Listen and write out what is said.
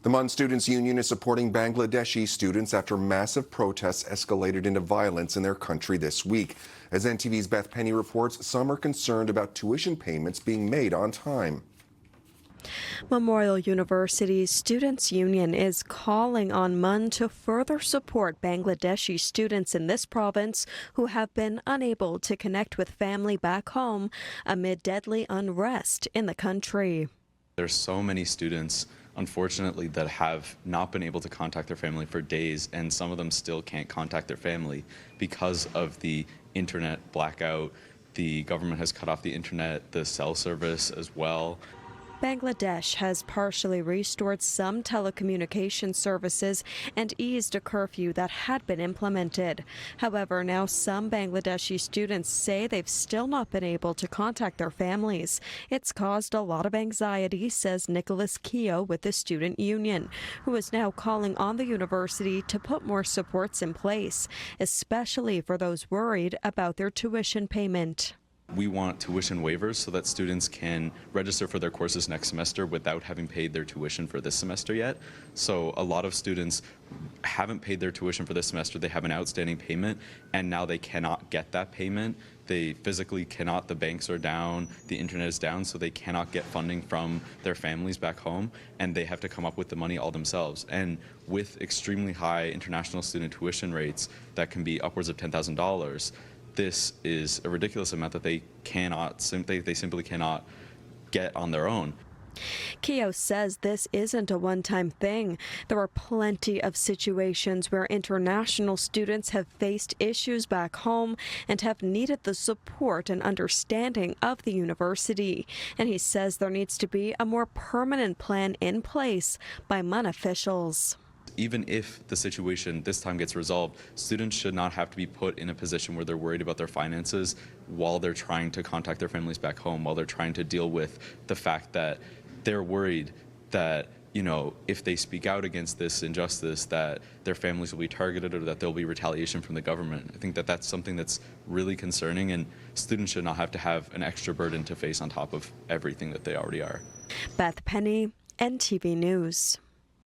The MUN Students Union is supporting Bangladeshi students after massive protests escalated into violence in their country this week. As NTV's Beth Penny reports, some are concerned about tuition payments being made on time. Memorial University's Students Union is calling on MUN to further support Bangladeshi students in this province who have been unable to connect with family back home amid deadly unrest in the country. There's so many students, unfortunately, that have not been able to contact their family for days, and some of them still can't contact their family because of the internet blackout. The government has cut off the internet, the cell service as well. Bangladesh has partially restored some telecommunication services and eased a curfew that had been implemented. However, now some Bangladeshi students say they've still not been able to contact their families. It's caused a lot of anxiety, says Nicholas Keogh with the Student Union, who is now calling on the university to put more supports in place, especially for those worried about their tuition payment. We want tuition waivers so that students can register for their courses next semester without having paid their tuition for this semester yet. So a lot of students haven't paid their tuition for this semester. They have an outstanding payment, and now they cannot get that payment. They physically cannot. The banks are down, the internet is down, so they cannot get funding from their families back home, and they have to come up with the money all themselves. And with extremely high international student tuition rates that can be upwards of $10,000, this is a ridiculous amount that they simply cannot get on their own. Keogh says this isn't a one-time thing. There are plenty of situations where international students have faced issues back home and have needed the support and understanding of the university. And he says there needs to be a more permanent plan in place by MUN officials. Even if the situation this time gets resolved, students should not have to be put in a position where they're worried about their finances while they're trying to contact their families back home, while they're trying to deal with the fact that they're worried that, if they speak out against this injustice, that their families will be targeted or that there'll be retaliation from the government. I think that that's something that's really concerning, and students should not have to have an extra burden to face on top of everything that they already are. Beth Penny, NTV News.